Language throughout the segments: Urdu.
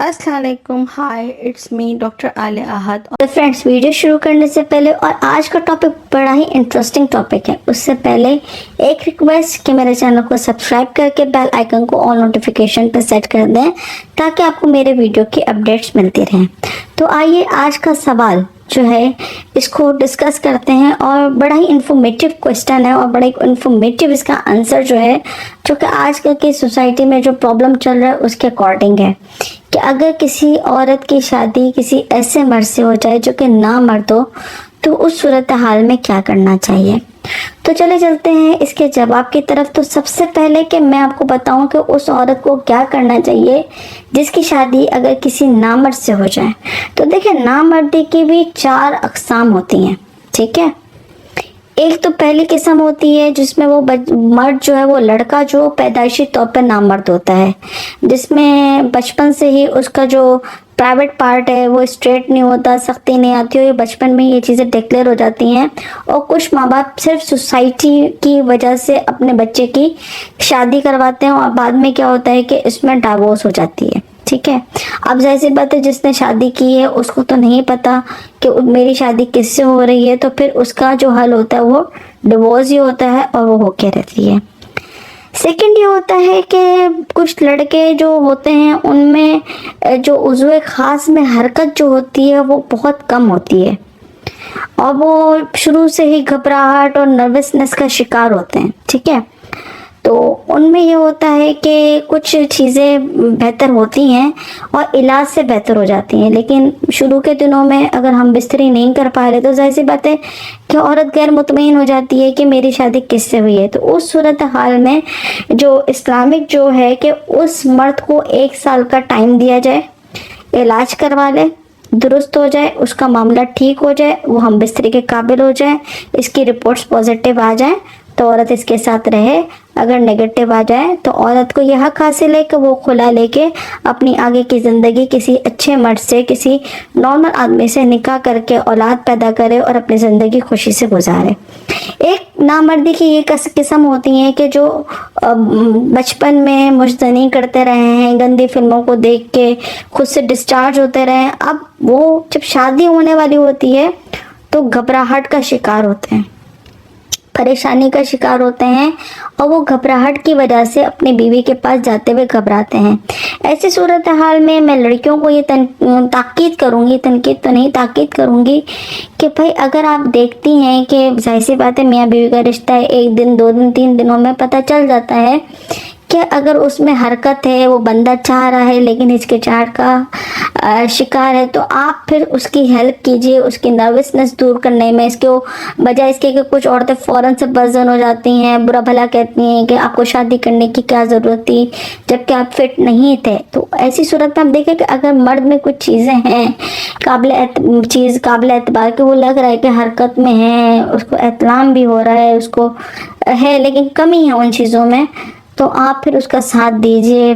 السلام علیکم. ہائی اٹس می ڈاکٹر عالیہ احد. تو فرینڈس، ویڈیو شروع کرنے سے پہلے اور آج کا ٹاپک بڑا ہی انٹرسٹنگ ٹاپک ہے، اس سے پہلے ایک ریکویسٹ کہ میرے چینل کو سبسکرائب کر کے بیل آئیکن کو آل نوٹیفیکیشن پہ سیٹ کر دیں تاکہ آپ کو میرے ویڈیو کی اپڈیٹس ملتی رہیں. تو آئیے آج کا سوال جو ہے اس کو ڈسکس کرتے ہیں، اور بڑا ہی انفارمیٹیو کوسچن ہے اور بڑا ہی انفارمیٹیو اس کا آنسر جو ہے، جو کہ آج کل کی سوسائٹی میں جو پرابلم چل رہا ہے اس کے اکارڈنگ ہے کہ اگر کسی عورت کی شادی کسی ایسے مرد سے ہو جائے جو کہ نامرد ہو تو اس صورتحال میں کیا کرنا چاہیے. تو چلے چلتے ہیں اس کے جواب کی طرف. تو سب سے پہلے کہ میں آپ کو بتاؤں کہ اس عورت کو کیا کرنا چاہیے جس کی شادی اگر کسی نامرد سے ہو جائے. تو دیکھیں، نامردی کی بھی 4 اقسام ہوتی ہیں، ٹھیک ہے. ایک تو پہلی قسم ہوتی ہے جس میں وہ مرد جو ہے، وہ لڑکا جو پیدائشی طور پہ نامرد ہوتا ہے، جس میں بچپن سے ہی اس کا جو پرائیویٹ پارٹ ہے وہ اسٹریٹ نہیں ہوتا، سختی نہیں آتی ہو، یہ بچپن میں یہ چیزیں ڈکلیئر ہو جاتی ہیں. اور کچھ ماں باپ صرف سوسائٹی کی وجہ سے اپنے بچے کی شادی کرواتے ہیں، اور بعد میں کیا ہوتا ہے کہ اس میں ڈائیورس ہو جاتی ہے، ٹھیک ہے. اب ظاہر سی بات ہے، جس نے شادی کی ہے اس کو تو نہیں پتا کہ میری شادی کس سے ہو رہی ہے، تو پھر اس کا جو حل ہوتا ہے وہ ڈیورس ہی ہوتا ہے اور وہ ہو کے رہتی ہے. سیکنڈ یہ ہوتا ہے کہ کچھ لڑکے جو ہوتے ہیں ان میں جو عضو خاص میں حرکت جو ہوتی ہے وہ بہت کم ہوتی ہے، اور وہ شروع سے ہی گھبراہٹ اور نروسنس کا شکار ہوتے ہیں، ٹھیک ہے. تو ان میں یہ ہوتا ہے کہ کچھ چیزیں بہتر ہوتی ہیں اور علاج سے بہتر ہو جاتی ہیں، لیکن شروع کے دنوں میں اگر ہم بستری نہیں کر پا رہے تو ظاہر سی بات ہے کہ عورت غیر مطمئن ہو جاتی ہے کہ میری شادی کس سے ہوئی ہے. تو اس صورتحال میں جو اسلامک جو ہے کہ اس مرد کو 1 سال کا ٹائم دیا جائے، علاج کروا لے، درست ہو جائے، اس کا معاملہ ٹھیک ہو جائے، وہ ہم بستری کے قابل ہو جائے، اس کی رپورٹس پازیٹیو آ جائیں تو عورت اس کے ساتھ رہے. اگر نیگیٹو آ جائے تو عورت کو یہ حق حاصل ہے کہ وہ خلا لے کے اپنی آگے کی زندگی کسی اچھے مرد سے، کسی نارمل آدمی سے نکاح کر کے اولاد پیدا کرے اور اپنی زندگی خوشی سے گزارے. ایک نامردی کی یہ قسم ہوتی ہیں کہ جو بچپن میں مجتنی کرتے رہے ہیں، گندی فلموں کو دیکھ کے خود سے ڈسچارج ہوتے رہے ہیں، اب وہ جب شادی ہونے والی ہوتی ہے تو گھبراہٹ کا شکار ہوتے ہیں، پریشانی کا شکار ہوتے ہیں، اور وہ گھبراہٹ کی وجہ سے اپنی بیوی کے پاس جاتے ہوئے گھبراتے ہیں. ایسی صورتحال میں لڑکیوں کو یہ تاکید کروں گی، تنقید تو نہیں، تاکید کروں گی کہ بھائی اگر آپ دیکھتی ہیں کہ ظاہر سی بات ہے میاں بیوی کا رشتہ ہے، 1 دن 2 دن 3 دنوں میں پتہ چل جاتا ہے کہ اگر اس میں حرکت ہے، وہ بندہ چاہ رہا ہے لیکن ہچکچاہٹ کا شکار ہے، تو آپ پھر اس کی ہیلپ کیجئے، اس کی نروسنس دور کرنے میں. اس کے بجائے اس کے کہ کچھ عورتیں فوراً سے بزن ہو جاتی ہیں، برا بھلا کہتی ہیں کہ آپ کو شادی کرنے کی کیا ضرورت تھی جبکہ آپ فٹ نہیں تھے. تو ایسی صورت میں ہم دیکھیں کہ اگر مرد میں کچھ چیزیں ہیں قابل اعتبار کہ وہ لگ رہا ہے کہ حرکت میں ہے، اس کو احتلام بھی ہو رہا ہے، اس کو ہے لیکن کمی ہے ان چیزوں میں، تو آپ پھر اس کا ساتھ دیجئے،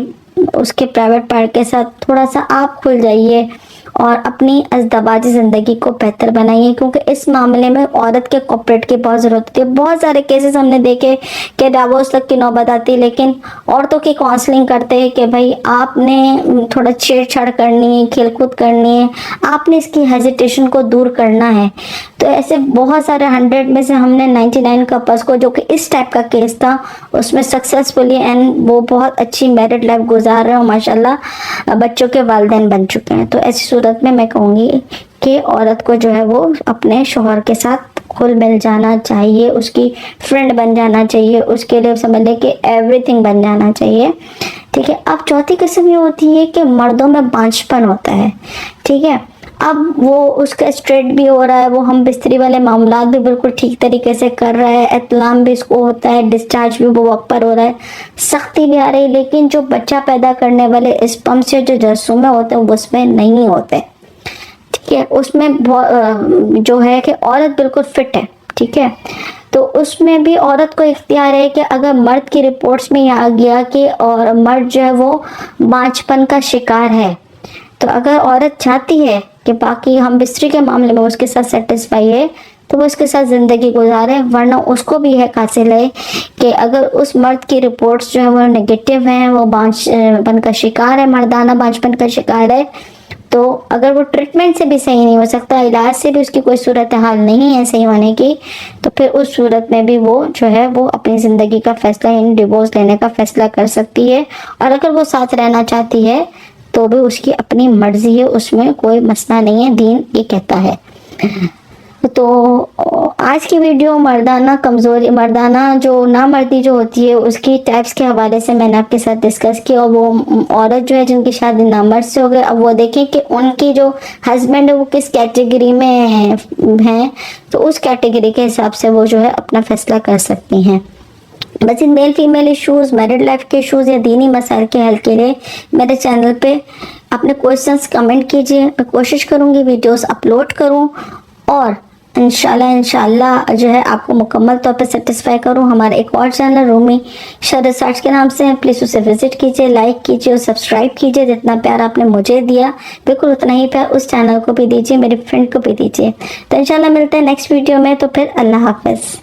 اس کے پرائیویٹ پارٹ کے ساتھ تھوڑا سا آپ کھل جائیے اور اپنی ازدواجی زندگی کو بہتر بنائیے، کیونکہ اس معاملے میں عورت کے کوپریٹ کی بہت ضرورت ہوتی ہے. بہت سارے کیسز ہم نے دیکھے کہ ڈیورس تک کی نوبت آتی، لیکن عورتوں کی کاؤنسلنگ کرتے ہیں کہ بھائی آپ نے تھوڑا چھیڑ چھاڑ کرنی ہے، کھیل کود کرنی ہے، آپ نے اس کی ہیزیٹیشن کو دور کرنا ہے. تو ایسے بہت سارے 100 میں سے ہم نے 99 کپلس کو، جو کہ اس ٹائپ کا کیس تھا، اس میں سکسیسفلی اینڈ وہ بہت اچھی میرڈ لائف گزار رہے ہیں، ماشاءاللہ بچوں کے والدین بن چکے ہیں. تو ایسی صورت میں میں کہوں گی کہ عورت کو جو ہے وہ اپنے شوہر کے ساتھ کھل مل جانا چاہیے، اس کی فرینڈ بن جانا چاہیے، اس کے لیے سمجھ لے کہ ایوری تھنگ بن جانا چاہیے، ٹھیک ہے. اب چوتھی قسم یہ ہوتی ہے کہ مردوں میں بانجھپن ہوتا ہے، ٹھیک ہے. اب وہ اس کا اسٹریٹ بھی ہو رہا ہے، وہ ہم بستری والے معاملات بھی بالکل ٹھیک طریقے سے کر رہا ہے، احتلام بھی اس کو ہوتا ہے، ڈسچارج بھی وہ وقت پر ہو رہا ہے، سختی بھی آ رہی، لیکن جو بچہ پیدا کرنے والے اسپم سے جو جرثومے ہوتے ہیں وہ اس میں نہیں ہوتے، ٹھیک ہے. اس میں جو ہے کہ عورت بالکل فٹ ہے، ٹھیک ہے. تو اس میں بھی عورت کو اختیار ہے کہ اگر مرد کی رپورٹس میں یہ آ گیا کہ اور مرد جو ہے وہ بانجھپن کا شکار ہے، تو اگر عورت چاہتی ہے کہ باقی ہم بستری کے معاملے میں اس کے ساتھ سیٹسفائی ہے، تو وہ اس کے ساتھ زندگی گزارے، ورنہ اس کو بھی ہے حاصل ہے کہ اگر اس مرد کی رپورٹس جو ہے وہ نگیٹو ہیں، وہ بانجھ پن کا شکار ہے، مردانہ بانجھ پن کا شکار ہے، تو اگر وہ ٹریٹمنٹ سے بھی صحیح نہیں ہو سکتا، علاج سے بھی اس کی کوئی صورتحال نہیں ہے صحیح ہونے کی، تو پھر اس صورت میں بھی وہ جو ہے وہ اپنی زندگی کا فیصلہ یعنی ڈیورس لینے کا فیصلہ کر سکتی ہے، اور اگر وہ ساتھ رہنا چاہتی ہے تو بھی اس کی اپنی مرضی ہے، اس میں کوئی مسئلہ نہیں ہے، دین یہ کہتا ہے۔ تو آج کی ویڈیو مردانہ کمزوری، مردانہ جو نامردی جو ہوتی ہے اس کی ٹائپس کے حوالے سے میں نے آپ کے ساتھ ڈسکس کیا، اور وہ عورت جو ہے جن کی شادی نامرد سے ہو گئے، اب وہ دیکھیں کہ ان کی جو ہسبینڈ ہے وہ کس کیٹیگری میں ہیں، تو اس کیٹیگری کے حساب سے وہ جو ہے اپنا فیصلہ کر سکتی ہیں۔ بس ان male female issues, married life کے ایشوز یا دینی مسائل کے حل کے لیے میرے چینل پہ اپنے کوشچنس کمنٹ کیجئے، میں کوشش کروں گی ویڈیوز اپلوڈ کروں، اور انشاءاللہ جو ہے آپ کو مکمل طور پہ سیٹسفائی کروں۔ ہمارا ایک اور چینل رومی شر ریسرچ کے نام سے ہے، پلیز اسے وزٹ کیجئے، لائک کیجئے اور سبسکرائب کیجئے۔ جتنا پیار آپ نے مجھے دیا بالکل اتنا ہی پیار اس چینل کو بھی دیجئے، میری فرینڈ کو بھی دیجئے۔ تو انشاءاللہ ملتے ہیں نیکسٹ ویڈیو میں، تو پھر اللہ حافظ۔